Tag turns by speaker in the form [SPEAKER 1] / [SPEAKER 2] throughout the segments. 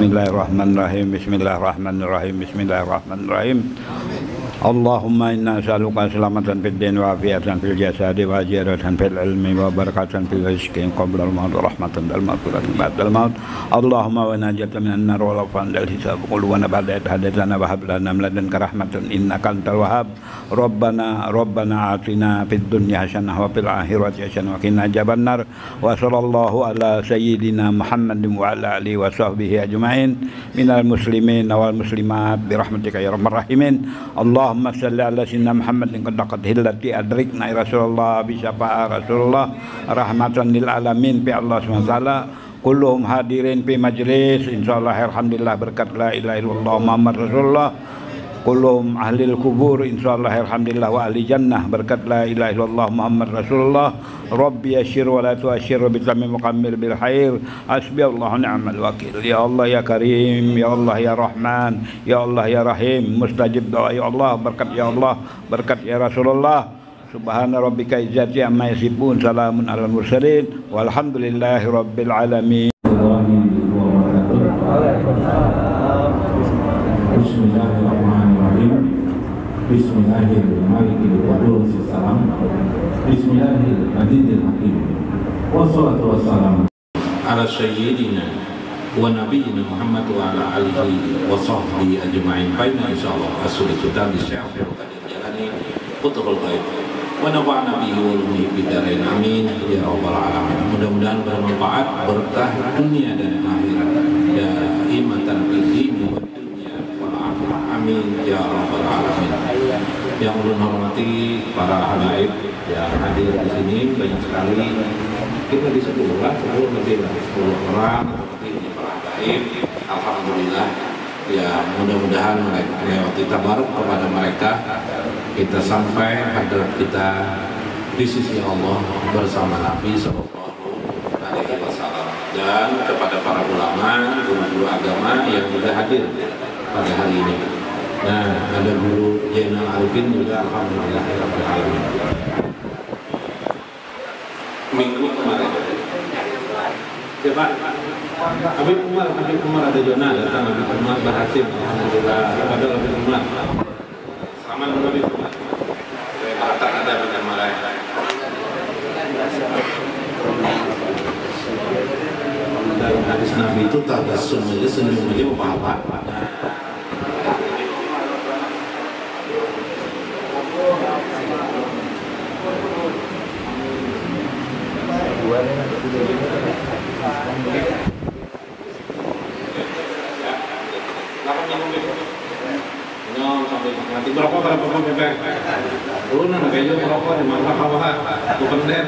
[SPEAKER 1] Bismillahirrahmanirrahim. Bismillahirrahmanirrahim. Bismillahirrahmanirrahim. Allahumma inna as'aluka selamatan fid din wa afiatan fil jasadi wa ziyadatan fil ilmi wa barakatan fil rizqi qabla al-maut wa rahmatan dal maghfirati ba'da al-maut. Allahumma wa najatan minan nar wa lafan dal hisab qul wa nabadat hadatana wa hab lana min ladunka rahmatan innaka antal wahhab. Rabbana atina fid dunya hasanah wa fil akhirati hasanah wa qina adzabannar. Wa sallallahu ala sayyidina Muhammadin wa ala alihi wa sahbihi ajma'in minal muslimin wal muslimat bi rahmatika ya arhamar rahimin. Allahumma salli ala sayyidina Muhammadin qad laqad hillati adrikna Rasulullah bi syafa'a Rasulullah rahmatan lil alamin bi Allah Subhanahu wa taala. Kulluhum hadirin fi majlis insyaallah alhamdulillah berkat la ilaha illallah Muhammad Rasulullah. Kulluhum ahlil kubur insyaallah alhamdulillah wa ahli jannah berkat la ilaha illallah Muhammad Rasulullah. Rabbi yasyir wa la tu'asyir bi tamim mukammil bil khair. Hasbi Allah ni'mal wakil. Ya Allah ya Karim, ya Allah ya Rahman, ya Allah ya Rahim, mustajib doa ya Allah, berkat ya Allah, berkat ya Rasulullah. Subhana rabbika izzati amma yasifun, salamun alal mursalin walhamdulillahi rabbil alamin.
[SPEAKER 2] Bismillahirrahmanirrahim. Bismillahirrahmanirrahim. Bismillahirrahmanirrahim. Wassalatu wassalamu ala sayyidina wa nabiyyina Muhammad wa ala alihi wa sahbihi ajma'in. Baiklah insyaallah as-sulit kita disyafir jalani putul baik. Wa nafa'na bihi wal muhibbin amin ya rabbal alamin. Mudah-mudahan bermanfaat, berkah dunia dan akhirat. Ya imatan bihi wa dunya wal akhirah. Amin ya rabbal alamin. Yang ulun hormati para habaib yang hadir di sini banyak sekali. Kita di 10 lebih lah 10 orang seperti ini para habaib. Alhamdulillah. Ya mudah-mudahan melewati tabaruk kepada mereka kita sampai hadrat kita di sisi Allah bersama Nabi Sallallahu Alaihi Wasallam, dan kepada para ulama, guru-guru agama yang juga hadir pada hari ini. Nah, ada guru Zainal Arifin juga alhamdulillah rabbil alamin. Minggu kemarin siapa? Habib Umar ada Jona datang, Habib Umar berhasil alhamdulillah kepada Habib Umar. Selamat Habib Umar. Saya kata-kata dengan mereka. Dalam hadis Nabi itu tabassum aja, senyum aja apa-apa. Nanti berapa bebek? Lu nang kayaknya merokok di mana kawah? Bukan den.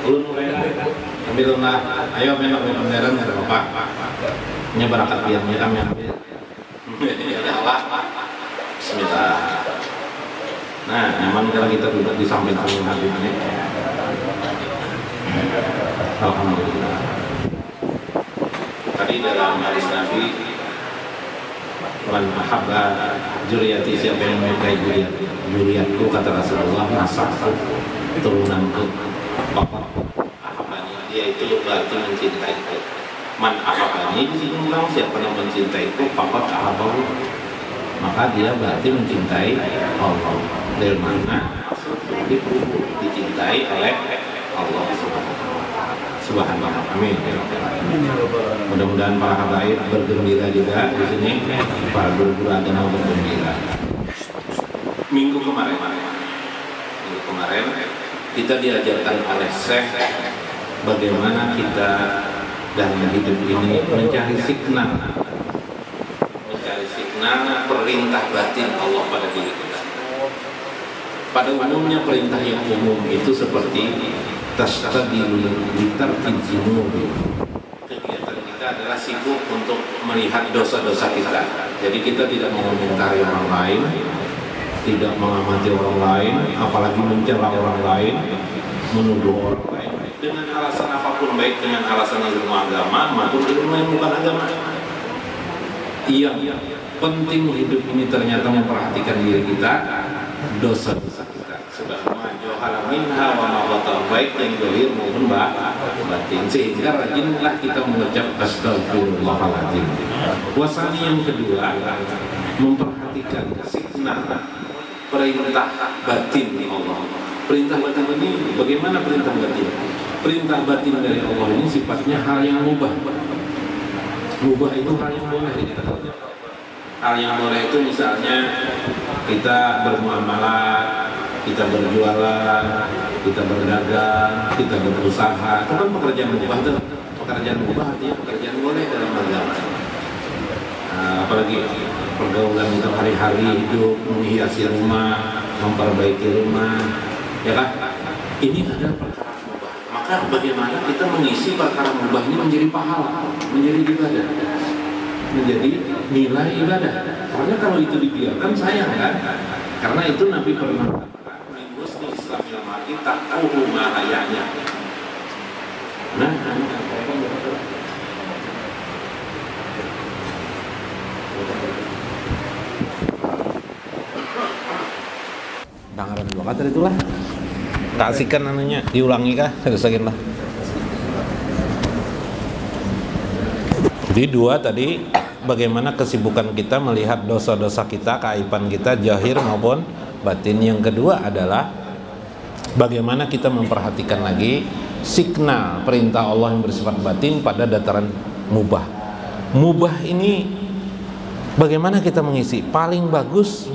[SPEAKER 2] Lu nurena. Ambil lah. Ayo minum deren ada apa? Nya barakat biarnya kami ambil. Ya Allah. Bismillah. Nah, nyaman kalau kita duduk di samping-samping Habib ini. Alhamdulillah. Tadi dalam hadis Nabi, man mahabba juriyati, siapa yang menyukai juriyatku, kata Rasulullah, nasabku, turunanku, bapakku, ahabani, dia itu berarti mencintaiku. Man ahabani, diulang siapa yang mencintaiku, bapak ahabahu, maka dia berarti mencintai Allah. Dari mana dicintai oleh Allah Subhanahu. Amin. Mudah-mudahan para habaib bergembira juga di sini, para guru-guru agama bergembira. Minggu kemarin kita diajarkan oleh Syekh bagaimana kita dalam hidup ini mencari signal perintah batin Allah pada diri kita. Pada umumnya perintah yang umum itu seperti tastadil bitarkil junubi. Kegiatan kita adalah sibuk untuk melihat dosa-dosa kita. Jadi kita tidak mengomentari orang lain, tidak mengamati orang lain, apalagi mencela orang lain, menuduh orang lain dengan alasan apapun, baik dengan alasan ilmu agama maupun ilmu yang bukan agama. Yang penting hidup ini ternyata memperhatikan diri kita, dosa-dosa kita. Sudah maju Zohara minha wa ma batara, baik yang zahir maupun batin. Sehingga rajinlah kita mengucap astagfirullahaladzim. Wasani yang kedua, memperhatikan signal perintah batin Allah. Perintah batin ini bagaimana perintah batin? Perintah batin dari Allah ini sifatnya hal yang mubah. Mubah itu hal yang boleh kita kerjakan. Hal yang boleh itu misalnya kita bermuamalah, kita berjualan, kita berdagang, kita berusaha. Itu kan pekerjaan mubah tuh. Pekerjaan mubah artinya pekerjaan boleh dalam agama. Apalagi pergaulan kita hari-hari hidup, menghiasi rumah, memperbaiki rumah, ya kan? Ini adalah perkara mubah. Maka bagaimana kita mengisi perkara mubah ini menjadi pahala, menjadi ibadah, menjadi nilai ibadah. Karena kalau itu dibiarkan sayang kan? Karena itu Nabi pernah di Islamil mar'i taquhu ma hayanya. Nah, dengaran dua kata itulah. Kasihkan anunya, diulangi kah? Terusakin lah. Jadi dua tadi, bagaimana kesibukan kita melihat dosa-dosa kita, keaiban kita, zahir maupun batin. Yang kedua adalah bagaimana kita memperhatikan lagi signal perintah Allah yang bersifat batin pada dataran mubah. Mubah ini bagaimana kita mengisi? Paling bagus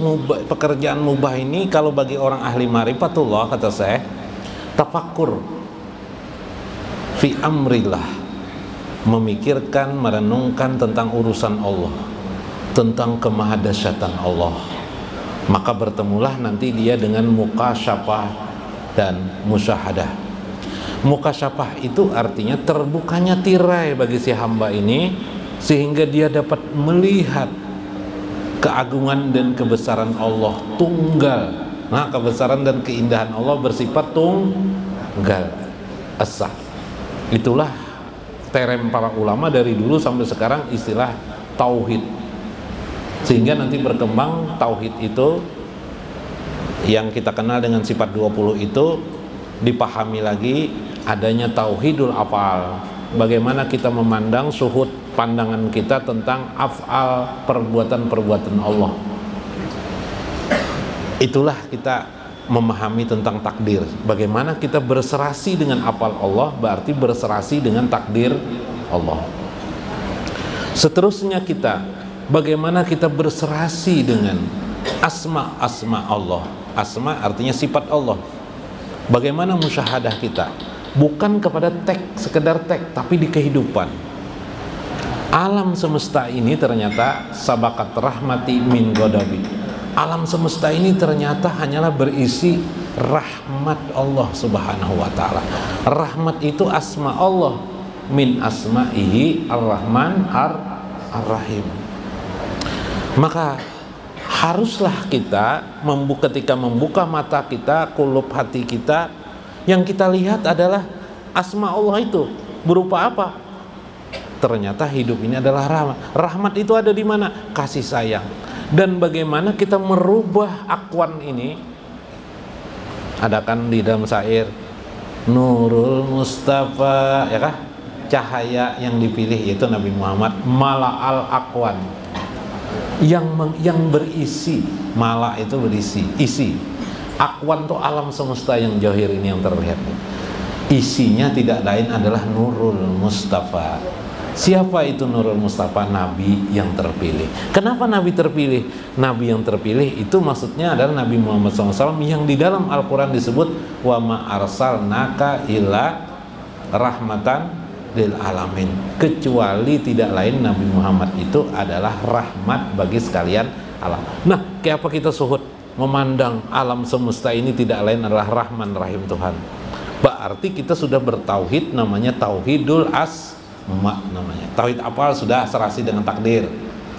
[SPEAKER 2] pekerjaan mubah ini kalau bagi orang ahli ma'rifatullah, kata saya, tafakkur fi amrillah, memikirkan, merenungkan tentang urusan Allah, tentang kemahadasyatan Allah. Maka bertemulah nanti dia dengan mukasyafah dan musyahadah. Mukasyafah itu artinya terbukanya tirai bagi si hamba ini, sehingga dia dapat melihat keagungan dan kebesaran Allah tunggal. Nah, kebesaran dan keindahan Allah bersifat tunggal, esa. Itulah terem para ulama dari dulu sampai sekarang istilah tauhid. Sehingga nanti berkembang tauhid itu yang kita kenal dengan sifat 20 itu dipahami lagi adanya tauhidul afal. Bagaimana kita memandang suhud pandangan kita tentang afal, perbuatan-perbuatan Allah. Itulah kita memahami tentang takdir. Bagaimana kita berserasi dengan afal Allah, berarti berserasi dengan takdir Allah. Seterusnya kita, bagaimana kita berserasi dengan asma-asma Allah. Asma artinya sifat Allah. Bagaimana musyahadah kita, bukan kepada teks, sekedar teks, tapi di kehidupan. Alam semesta ini ternyata sabakat rahmati min ghadabi. Alam semesta ini ternyata hanyalah berisi rahmat Allah Subhanahu wa ta'ala. Rahmat itu asma Allah, min asma'ihi ar-Rahman ar-Rahim. Maka haruslah kita ketika membuka mata kita, kulub hati kita, yang kita lihat adalah asma Allah itu berupa apa? Ternyata hidup ini adalah rahmat. Rahmat itu ada di mana? Kasih sayang. Dan bagaimana kita merubah akwan ini? Ada kan di dalam syair Nurul Mustafa, ya kah? Cahaya yang dipilih yaitu Nabi Muhammad, mala'al akwan, yang berisi. Mala itu berisi, isi. Akwan itu alam semesta yang zahir ini yang terlihat. Isinya tidak lain adalah Nurul Mustafa. Siapa itu Nurul Mustafa? Nabi yang terpilih. Kenapa Nabi terpilih? Nabi yang terpilih itu maksudnya adalah Nabi Muhammad SAW yang di dalam Al-Quran disebut wa ma arsalnaka illa rahmatan lil alamin. Kecuali tidak lain Nabi Muhammad itu adalah rahmat bagi sekalian alam. Nah, kayak apa kita suhud memandang alam semesta ini tidak lain adalah Rahman Rahim Tuhan. Berarti kita sudah bertauhid, namanya tauhidul namanya. Tauhid apa? Sudah serasi dengan takdir,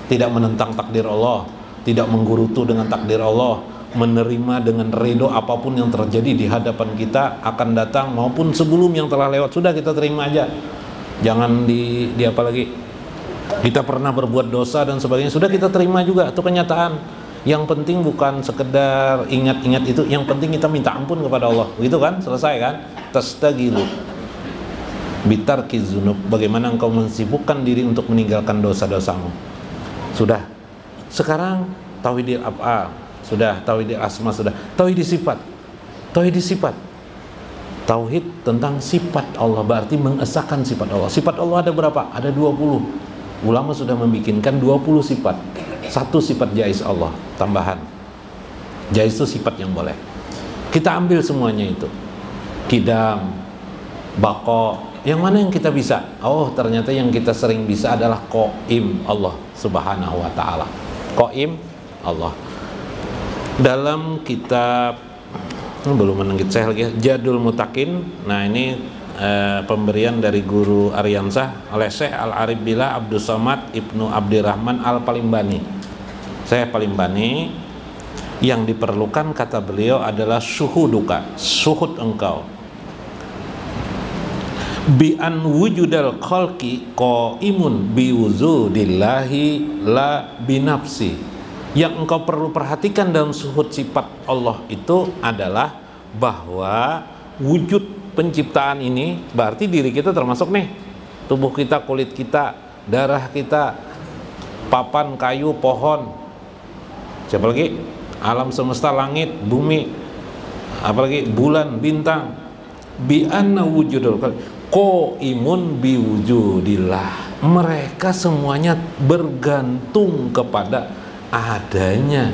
[SPEAKER 2] tidak menentang takdir Allah, tidak menggerutu dengan takdir Allah, menerima dengan ridho apapun yang terjadi di hadapan kita akan datang maupun sebelum yang telah lewat, sudah kita terima aja. Jangan di apa lagi? Kita pernah berbuat dosa dan sebagainya, sudah kita terima juga, itu kenyataan. Yang penting bukan sekedar ingat-ingat itu, yang penting kita minta ampun kepada Allah. Begitu kan? Selesai kan? Tastagilu bitarki dzunub. Bagaimana engkau mensibukkan diri untuk meninggalkan dosa-dosamu. Sudah. Sekarang tauhidil af'al, sudah tauhidil asma, sudah tauhid sifat. Tauhid sifat. Tauhid tentang sifat Allah, berarti mengesahkan sifat Allah. Sifat Allah ada berapa? Ada 20. Ulama sudah membikinkan 20 sifat. Satu sifat jaiz Allah, tambahan. Jaiz itu sifat yang boleh. Kita ambil semuanya itu. Kidam, bako, yang mana yang kita bisa? Oh, ternyata yang kita sering bisa adalah Qaim Allah Subhanahu wa ta'ala. Qaim Allah. Dalam kitab, belum menenggit saya lagi, Jadul Mutakin. Nah, ini pemberian dari guru Aryansah oleh Syekh Al-Arif Billah Abdus Somad Ibnu Abdirrahman Al-Palimbani. Saya Palimbani, yang diperlukan kata beliau adalah syuhuduka, syuhud engkau, bi an wujudal khalqi qaimun bi wujudillahi la binafsi. Yang engkau perlu perhatikan dalam syuhud sifat Allah itu adalah bahwa wujud penciptaan ini berarti diri kita termasuk nih, tubuh kita, kulit kita, darah kita, papan, kayu, pohon, siapa lagi? Alam semesta, langit, bumi, apalagi bulan, bintang. Bi anna wujudul qaimun bi wujudillah. Mereka semuanya bergantung kepada adanya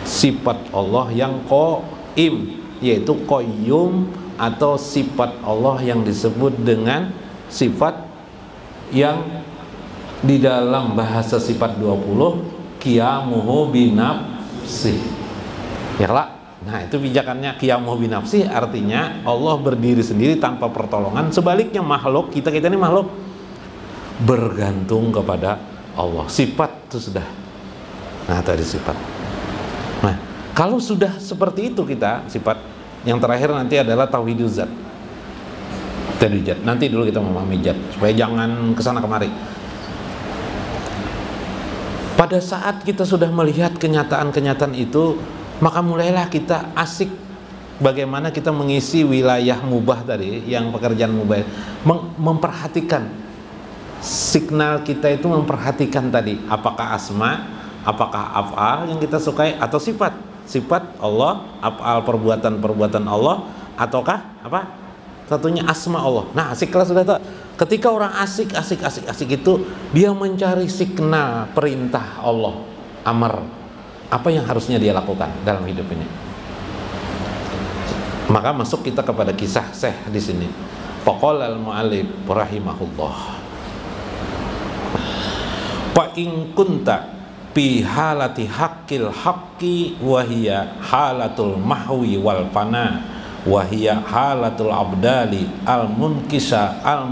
[SPEAKER 2] sifat Allah yang qaim, yaitu qayyum, atau sifat Allah yang disebut dengan sifat yang di dalam bahasa sifat 20 qiyamuhu binafsi. Ya lah. Nah, itu pijakannya qiyamuhu binafsi, artinya Allah berdiri sendiri tanpa pertolongan. Sebaliknya makhluk, kita ini makhluk bergantung kepada Allah. Sifat itu sudah. Nah, tadi sifat. Nah, kalau sudah seperti itu kita sifat, yang terakhir nanti adalah tauhidul zat. Tauhidul zat. Nanti dulu kita memahami zat supaya jangan kesana kemari. Pada saat kita sudah melihat kenyataan-kenyataan itu, maka mulailah kita asik bagaimana kita mengisi wilayah mubah tadi, yang pekerjaan mubah, memperhatikan signal kita itu, memperhatikan tadi apakah asma, apakah af'al yang kita sukai, atau sifat Allah, af'al perbuatan Allah, ataukah apa? Satunya asma Allah. Nah, asiklah sudah tak. Ketika orang asik itu, dia mencari signal perintah Allah, amar, apa yang harusnya dia lakukan dalam hidup ini. Maka masuk kita kepada kisah Syekh di sini. Faqala al-mu'allif rahimahullah, fa in kunta fi halati haqqil haqqi wa hiya halatul mahwi wal fana wa hiya halatul abdali al munkisa al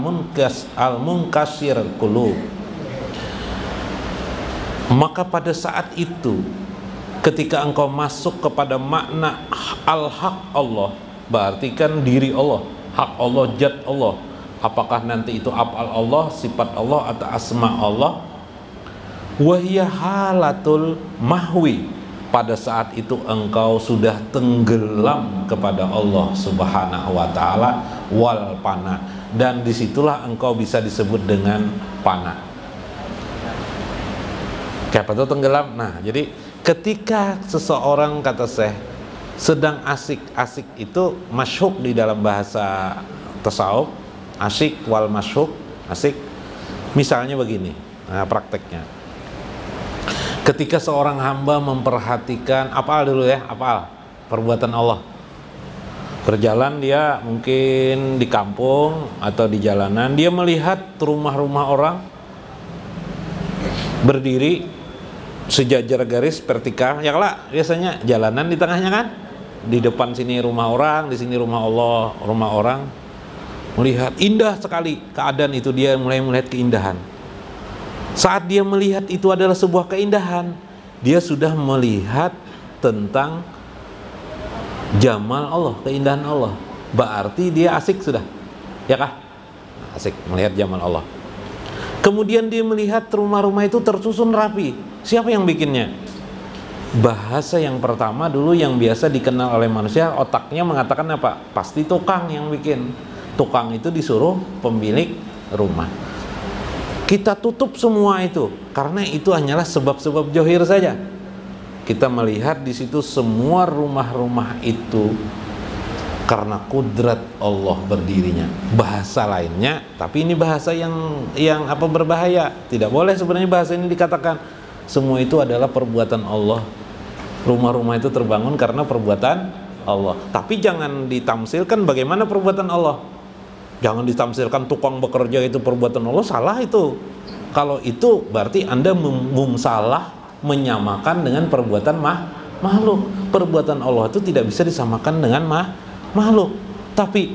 [SPEAKER 2] munkasir qulub. Maka pada saat itu, ketika engkau masuk kepada makna al-haq Allah, berarti kan diri Allah, hak Allah, zat Allah. Apakah nanti itu af'al Allah, sifat Allah, atau asma Allah? Wahiyah halatul mahwi. Pada saat itu engkau sudah tenggelam kepada Allah Subhanahu wa ta'ala, wal pana, dan disitulah engkau bisa disebut dengan pana. Kayak apa itu tenggelam? Nah, jadi ketika seseorang, kata Syekh, sedang asik itu masyhuk di dalam bahasa tasawuf, asyik wal masyhuk, asik. Misalnya begini, nah prakteknya. Ketika seorang hamba memperhatikan af'al dulu ya, af'al perbuatan Allah. Berjalan dia mungkin di kampung atau di jalanan, dia melihat rumah-rumah orang berdiri sejajar garis vertikal. Ya lah, biasanya jalanan di tengahnya kan. Di depan sini rumah orang, di sini rumah Allah, rumah orang. Melihat indah sekali keadaan itu, dia mulai melihat keindahan. Saat dia melihat itu adalah sebuah keindahan, dia sudah melihat tentang jamal Allah, keindahan Allah. Berarti dia asik sudah, ya kah? Asik melihat jamal Allah. Kemudian dia melihat rumah-rumah itu tersusun rapi. Siapa yang bikinnya? Bahasa yang pertama dulu yang biasa dikenal oleh manusia, otaknya mengatakan apa? Pasti tukang yang bikin. Tukang itu disuruh pemilik rumah. Kita tutup semua itu karena itu hanyalah sebab-sebab johir saja. Kita melihat di situ semua rumah-rumah itu karena kudrat Allah berdirinya. Bahasa lainnya, tapi ini bahasa yang berbahaya. Tidak boleh sebenarnya bahasa ini dikatakan. Semua itu adalah perbuatan Allah. Rumah-rumah itu terbangun karena perbuatan Allah. Tapi jangan ditamsilkan bagaimana perbuatan Allah. Jangan ditamsilkan tukang bekerja itu perbuatan Allah, salah itu. Kalau itu berarti Anda salah menyamakan dengan perbuatan makhluk. Perbuatan Allah itu tidak bisa disamakan dengan makhluk. Tapi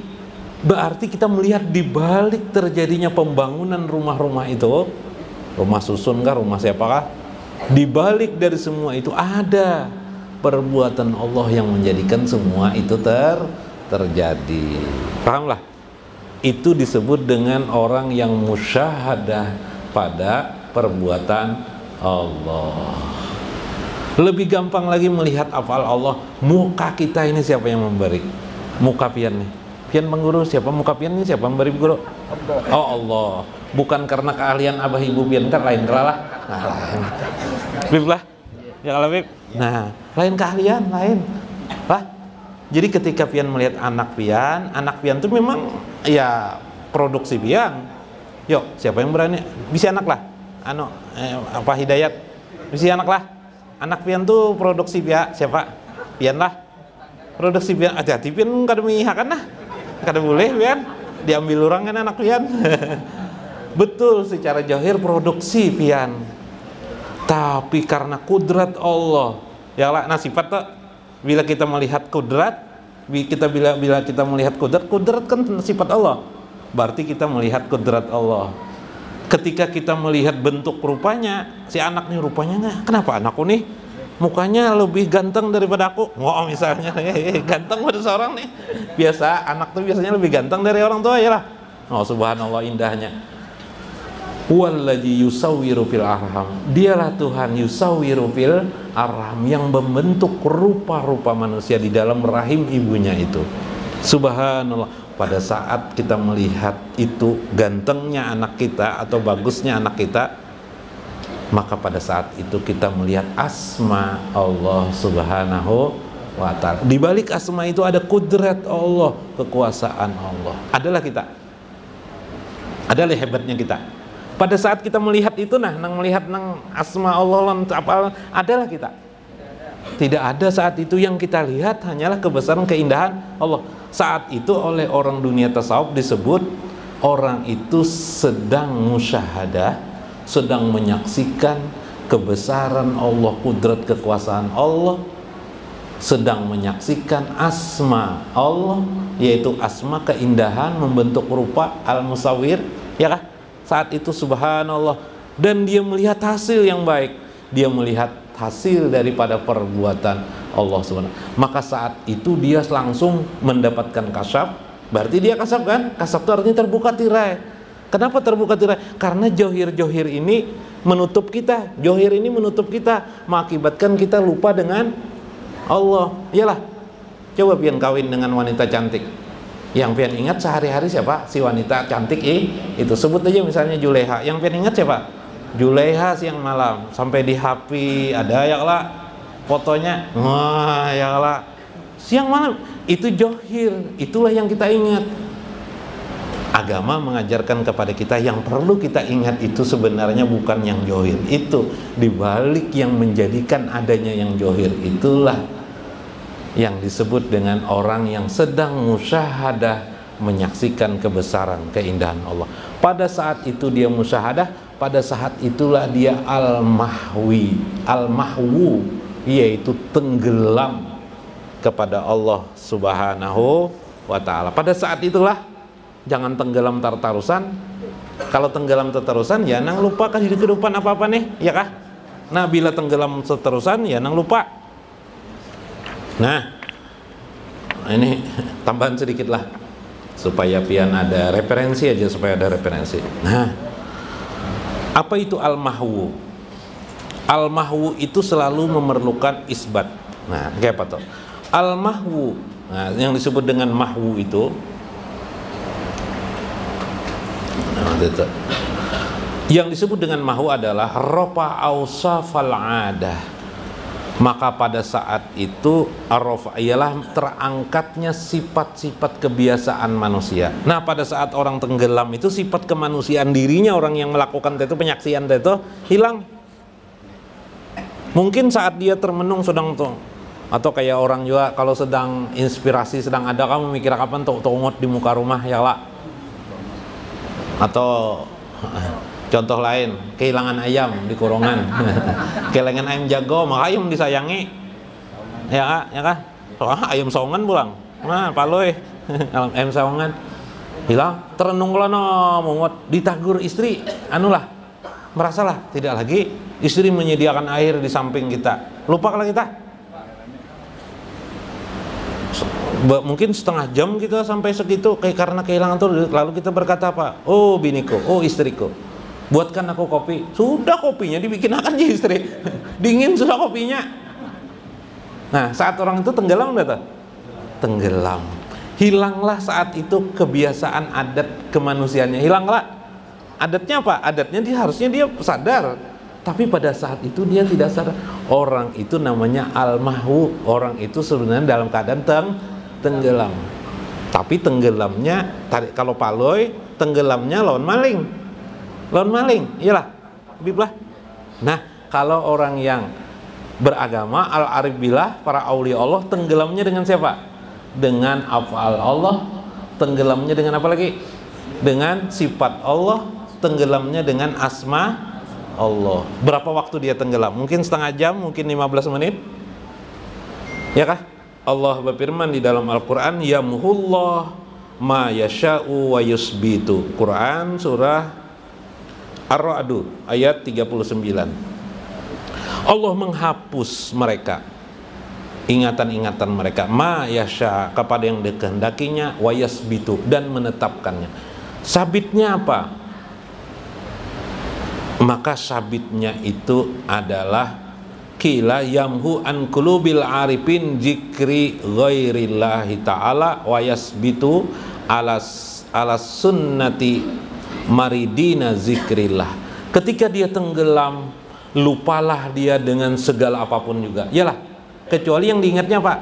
[SPEAKER 2] berarti kita melihat di balik terjadinya pembangunan rumah-rumah itu, rumah susun kah, rumah siapakah? Di balik dari semua itu ada perbuatan Allah yang menjadikan semua itu terjadi. Pahamlah? Itu disebut dengan orang yang musyahadah pada perbuatan Allah. Lebih gampang lagi melihat afal Allah. Muka kita ini siapa yang memberi? Muka pian nih. Pian mengguru siapa? Muka pian ini siapa memberi guru? Oh Allah. Bukan karena keahlian abah ibu pian kan lain kelalah. Nah, lain. Bib lah. Ya kalau Bib. Nah, lain keahlian, lain. Lah. Jadi ketika pian melihat anak pian itu memang ya produksi pian. Yuk, siapa yang berani? Bisa anak lah. Apa Hidayat? Bisa anak lah. Anak pian tuh produksi pian. Siapa? Pian lah. Produksi pian. Hati-hati pian kada mihak kan lah. Kada boleh pian. Diambil orang kan anak pian. Betul, secara zahir produksi pian. Tapi karena kudrat Allah. Ya lah, nah sifat tuh bila kita melihat kudrat, bila kita melihat kudrat kan sifat Allah. Berarti kita melihat kudrat Allah. Ketika kita melihat bentuk rupanya, si anak nih rupanya nggak, kenapa anakku nih mukanya lebih ganteng daripada aku? Misalnya ganteng pada seorang nih. Biasa anak tuh biasanya lebih ganteng dari orang tua ya lah. Subhanallah indahnya. Wallazi yusawwiru fil arham. Dialah Tuhan yusawwiru fil arham yang membentuk rupa-rupa manusia di dalam rahim ibunya itu. Subhanallah. Pada saat kita melihat itu gantengnya anak kita atau bagusnya anak kita, maka pada saat itu kita melihat asma Allah Subhanahu wa ta'ala. Di balik asma itu ada kudrat Allah, kekuasaan Allah. Adalah kita. Adalah hebatnya kita. Pada saat kita melihat itu melihat asma Allah adalah kita. Tidak ada saat itu yang kita lihat hanyalah kebesaran keindahan Allah. Saat itu oleh orang dunia tasawuf disebut orang itu sedang musyahadah, sedang menyaksikan kebesaran Allah, kudrat kekuasaan Allah, sedang menyaksikan asma Allah, yaitu asma keindahan membentuk rupa al-musawwir, ya kah? Saat itu subhanallah, dan dia melihat hasil yang baik, dia melihat hasil daripada perbuatan Allah subhanahu. Maka saat itu dia langsung mendapatkan kasyaf. Berarti dia kasyaf kan? Kasyaf itu artinya terbuka tirai. Kenapa terbuka tirai? Karena johir-johir ini menutup kita. Johir ini menutup kita, mengakibatkan kita lupa dengan Allah. Iyalah, coba pian kawin dengan wanita cantik. Yang pian ingat sehari-hari siapa? Si wanita cantik itu. Sebut aja misalnya Juleha. Yang pian ingat siapa? Juleha siang malam. Sampai di HP ada ya lah fotonya. Wah ya lah. Siang malam itu johir. Itulah yang kita ingat. Agama mengajarkan kepada kita yang perlu kita ingat itu sebenarnya bukan yang johir. Itu dibalik yang menjadikan adanya yang johir. Itulah yang disebut dengan orang yang sedang musyahadah menyaksikan kebesaran keindahan Allah. Pada saat itu dia musyahadah, pada saat itulah dia al-mahwi, al-mahwu, yaitu tenggelam kepada Allah Subhanahu wa ta'ala. Pada saat itulah, jangan tenggelam tertarusan. Kalau tenggelam tertarusan ya nang lupa kan hidup kehidupan apa-apa nih, ya kah? Nah bila tenggelam tertarusan ya nang lupa. Nah, ini tambahan sedikit lah supaya pian ada referensi aja, supaya ada referensi. Nah, apa itu al-mahwu? Al-mahwu itu selalu memerlukan isbat. Nah, kayak apa tuh? Al-mahwu, nah, yang disebut dengan mahwu itu, yang disebut dengan mahwu adalah rofa awsafal adah. Maka pada saat itu ar-rafa ialah terangkatnya sifat-sifat kebiasaan manusia. Nah, pada saat orang tenggelam itu sifat kemanusiaan dirinya orang yang melakukan itu, penyaksian itu hilang. Mungkin saat dia termenung sedang tuh, atau kayak orang juga kalau sedang inspirasi sedang ada, kamu mikir kapan tuh ngot di muka rumah ya lah. Atau contoh lain, kehilangan ayam di kurungan. Kehilangan ayam jago, maka ayam disayangi. Ya kan? Soalnya ayam saungan pulang. Nah, paloy. Ayam saungan hilang, terenung lah no, mongot ditagur istri, anulah. Merasalah tidak lagi istri menyediakan air di samping kita. Lupa kalau kita. Mungkin setengah jam kita sampai segitu karena kehilangan tuh, lalu kita berkata apa? Oh biniku, oh istriku, buatkan aku kopi. Sudah kopinya dibikin akan aja istri. Dingin sudah kopinya. Nah, saat orang itu tenggelam enggak? Tenggelam. Hilanglah saat itu kebiasaan adat kemanusiaannya. Hilanglah. Adatnya apa? Adatnya harusnya dia sadar. Tapi pada saat itu dia tidak sadar. Orang itu namanya al-mahwu. Orang itu sebenarnya dalam keadaan tenggelam. Tapi tenggelamnya, kalau paloy, tenggelamnya lawan maling. Lawan maling, iyalah, biblah. Nah, kalau orang yang beragama, al-arif billah, para aulia Allah, tenggelamnya dengan siapa? Dengan af'al Allah. Tenggelamnya dengan apa lagi? Dengan sifat Allah. Tenggelamnya dengan asma Allah. Berapa waktu dia tenggelam? Mungkin setengah jam, mungkin 15 menit. Ya kah? Allah berfirman di dalam Al-Quran, yamhullah ma yasha'u wa yusbitu. Quran surah Ar-Ra'd ayat 39. Allah menghapus mereka, ingatan-ingatan mereka, ma yasha, kepada yang dikehendakinya, wa yasbitu, dan menetapkannya. Sabitnya apa? Maka sabitnya itu adalah kila yamhu an qulubil arifin zikri ghairillahi ta'ala wa yasbitu alas sunnati maridina zikrillah. Ketika dia tenggelam, lupalah dia dengan segala apapun juga. Yalah, kecuali yang diingatnya Pak.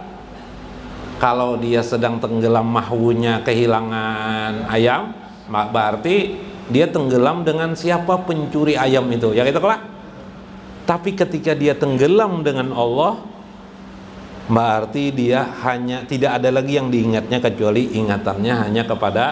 [SPEAKER 2] Kalau dia sedang tenggelam mahwunya kehilangan ayam, berarti dia tenggelam dengan siapa pencuri ayam itu. Ya gitu lah. Tapi ketika dia tenggelam dengan Allah, berarti dia hanya tidak ada lagi yang diingatnya kecuali ingatannya hanya kepada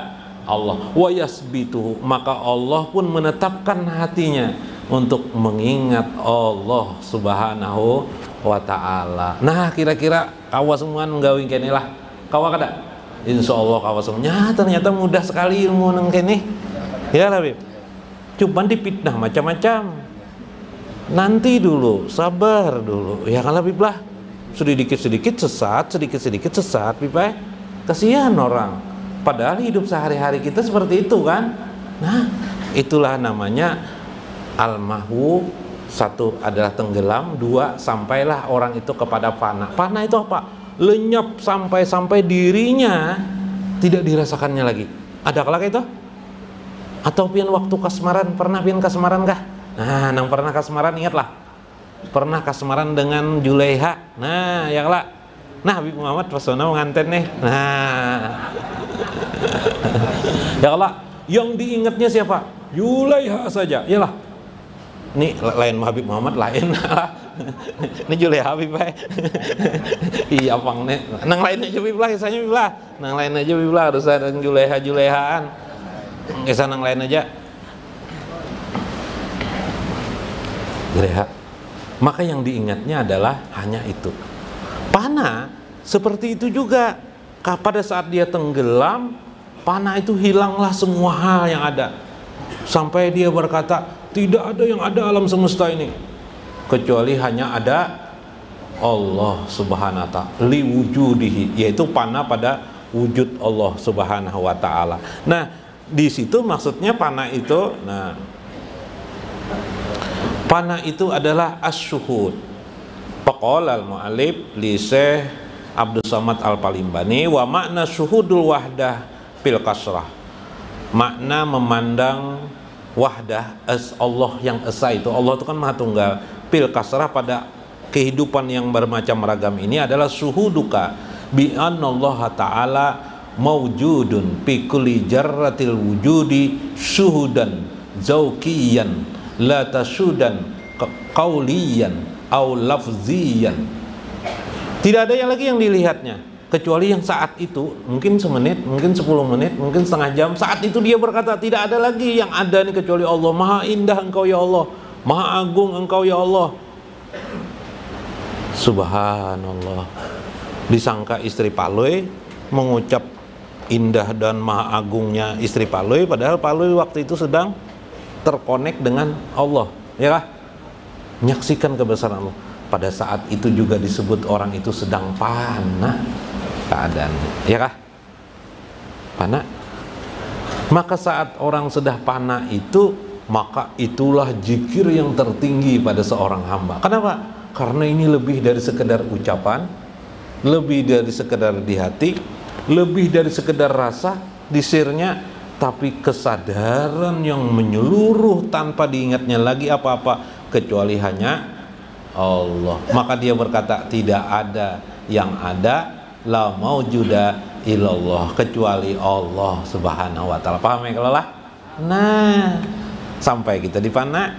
[SPEAKER 2] Allah. Wa yasbitu, maka Allah pun menetapkan hatinya untuk mengingat Allah Subhanahu wa ta'ala. Nah, kira-kira kawa semua nggawin kene lah. Kawa kada? Insyaallah kawa semuanya ternyata mudah sekali ilmu nang kene. Ya Habib, cuman dipitnah macam-macam. Nanti dulu, sabar dulu. Ya kan Habib lah, sedikit-sedikit sesat, sedikit-sedikit sesat, Habib. Kasihan orang. Padahal hidup sehari-hari kita seperti itu kan. Nah, itulah namanya al-mahwu. Satu adalah tenggelam, dua sampailah orang itu kepada fana. Fana itu apa? Lenyap sampai dirinya tidak dirasakannya lagi. Ada kelak itu? Atau pian waktu kasmaran, pernah pian kasmaran kah? Nah, nang pernah kasmaran ingatlah. Pernah kasmaran dengan Julaiha. Nah, ya lah. Nah, Habib Muhammad pesona menganten nih. Nah. Ya Allah, yang diingatnya siapa? Julaiha saja. Iyalah. Ini lain Habib Muhammad lain lah. Ini Julaiha Habib bae. Iya bang nih. Nang lain aja Habib lah, saya Habib lah. Nang lain aja Habib lah, harus ada Julaiha-Julaihaan. Kisah yang lain aja. Gereha. Maka yang diingatnya adalah hanya itu. Panah seperti itu juga. Pada saat dia tenggelam, panah itu hilanglah semua hal yang ada. Sampai dia berkata, tidak ada yang ada alam semesta ini kecuali hanya ada Allah Subhanahu wa ta'ala li wujudihi, yaitu panah pada wujud Allah Subhanahu wa ta'ala. Nah, di situ maksudnya panah itu, nah Fana itu adalah as-syuhud. Faqala al-mu'allif li Syekh Abdus Samad Al-Palimbani wa makna syuhudul wahdah fil kasrah. Makna memandang wahdah Allah yang esa itu, Allah itu kan maha tunggal, fil kasrah pada kehidupan yang bermacam ragam ini adalah syuhuduka bi annallaha ta'ala mawjudun fi kulli jarratil wujudi syuhudan zauqiyan la tasudan qauliyan au lafziyan. Tidak ada yang lagi yang dilihatnya kecuali yang saat itu, mungkin semenit, mungkin 10 menit, mungkin setengah jam, saat itu dia berkata, tidak ada lagi yang ada nih kecuali Allah. Maha indah engkau ya Allah, maha agung engkau ya Allah. Subhanallah. Disangka istri Paloi mengucap indah dan maha agungnya istri Paloi, padahal Paloi waktu itu sedang terkonek dengan Allah, ya kah? Menyaksikan kebesaran Allah. Pada saat itu juga disebut orang itu sedang fana keadaannya, ya kah? Fana. Maka saat orang sudah fana itu, maka itulah zikir yang tertinggi pada seorang hamba. Kenapa? Karena ini lebih dari sekedar ucapan, lebih dari sekedar di hati, lebih dari sekedar rasa di sirnya, tapi kesadaran yang menyeluruh tanpa diingatnya lagi apa-apa kecuali hanya Allah. Maka dia berkata, tidak ada yang ada, la maujuda illallah, kecuali Allah subhanahu wa ta'ala. Paham ya kalau lah? Nah, sampai kita di fana,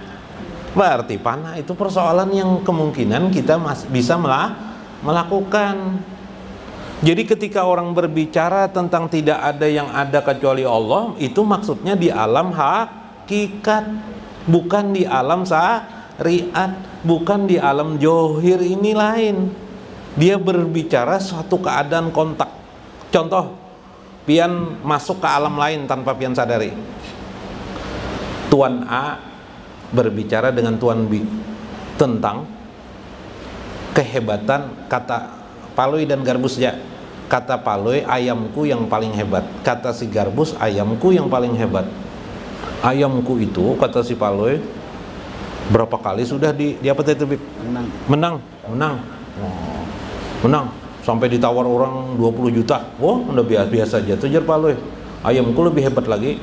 [SPEAKER 2] berarti fana itu persoalan yang kemungkinan kita bisa melakukan. Jadi ketika orang berbicara tentang tidak ada yang ada kecuali Allah, itu maksudnya di alam hakikat, bukan di alam syariat, bukan di alam johir ini lain. Dia berbicara suatu keadaan kontak. Contoh, pian masuk ke alam lain tanpa pian sadari. Tuan A berbicara dengan Tuan B tentang kehebatan, kata Paloi dan Garbus ya. Kata Paloi, ayamku yang paling hebat. Kata si Garbus, ayamku yang paling hebat. Ayamku itu, kata si Paloi, berapa kali sudah di apa itu? Menang. Oh, menang. Sampai ditawar orang 20 juta. Oh, udah biasa aja tuh jar Paloi. Ayamku lebih hebat lagi.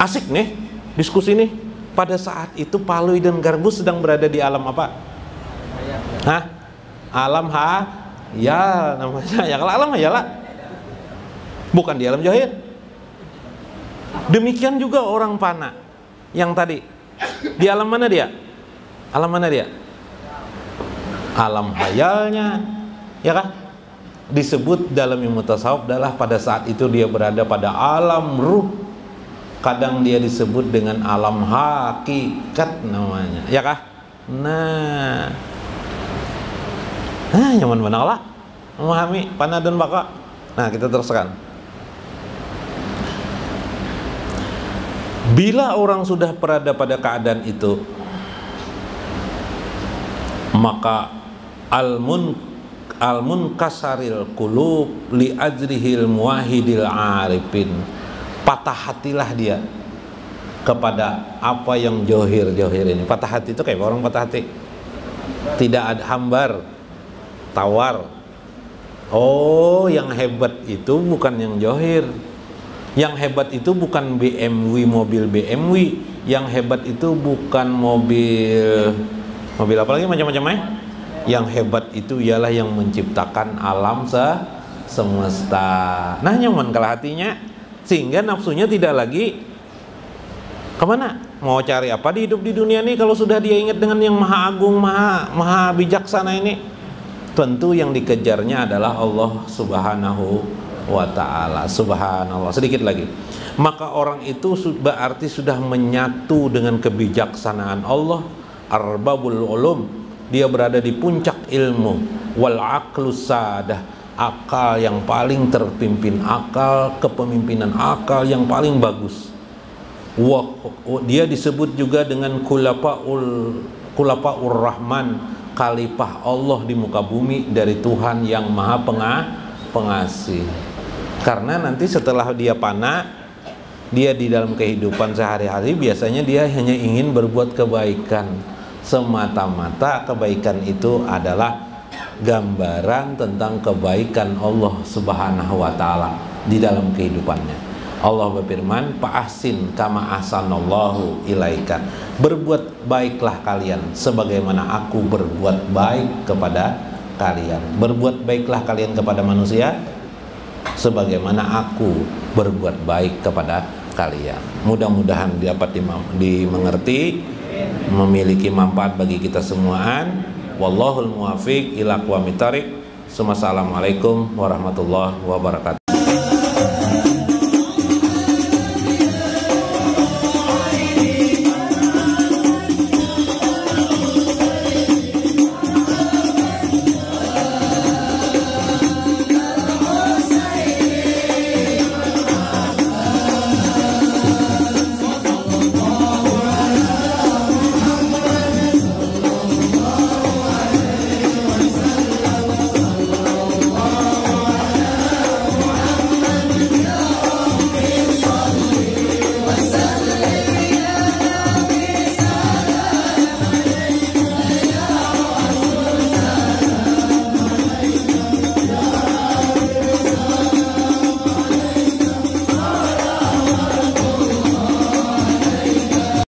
[SPEAKER 2] Asik nih diskusi nih. Pada saat itu Paloi dan Garbus sedang berada di alam apa? Hah? Alam ya namanya. Ya kalau alam ya lah. Bukan di alam jahil. Demikian juga orang fana yang tadi. Di alam mana dia? Alam mana dia? Alam hayalnya, ya kan? Disebut dalam ilmu tasawuf adalah pada saat itu dia berada pada alam ruh. Kadang dia disebut dengan alam hakikat namanya, ya kah? Nah, nyaman benar lah memahami fana dan baka. Nah, kita teruskan. Bila orang sudah berada pada keadaan itu, maka al-munkasaril qulub li ajrihil muwahhidil arifin, patah hatilah dia kepada apa yang johir ini. Patah hati itu kayak orang patah hati, tidak ada hambar, tawar. Oh, yang hebat itu bukan yang johir. Yang hebat itu bukan BMW, mobil BMW. Yang hebat itu bukan mobil apa lagi macam-macamnya. Yang hebat itu ialah yang menciptakan alam semesta. Nah, nyaman kalah hatinya, sehingga nafsunya tidak lagi kemana? Mau cari apa di hidup di dunia ini kalau sudah dia ingat dengan yang maha agung, maha bijaksana ini? Tentu yang dikejarnya adalah Allah subhanahu wa ta'ala. Subhanallah. Sedikit lagi, maka orang itu berarti sudah menyatu dengan kebijaksanaan Allah. Arbabul ulum, dia berada di puncak ilmu. Wal aqlus sadah, akal yang paling terpimpin, akal kepemimpinan, akal yang paling bagus. Dia disebut juga dengan khulafaur rahman, khalifah Allah di muka bumi dari Tuhan yang maha pengasih. Karena nanti setelah dia fana, dia di dalam kehidupan sehari-hari biasanya dia hanya ingin berbuat kebaikan semata-mata. Kebaikan itu adalah gambaran tentang kebaikan Allah Subhanahu wa taala di dalam kehidupannya. Allah berfirman, "Fa'ahsin kama ahsanallahu ilaika." Berbuat baiklah kalian sebagaimana aku berbuat baik kepada kalian. Berbuat baiklah kalian kepada manusia sebagaimana aku berbuat baik kepada kalian. Mudah-mudahan dapat dimengerti, memiliki manfaat bagi kita semuaan. Wallahul muwaffiq ila aqwamit thariq. Assalamualaikum warahmatullahi wabarakatuh.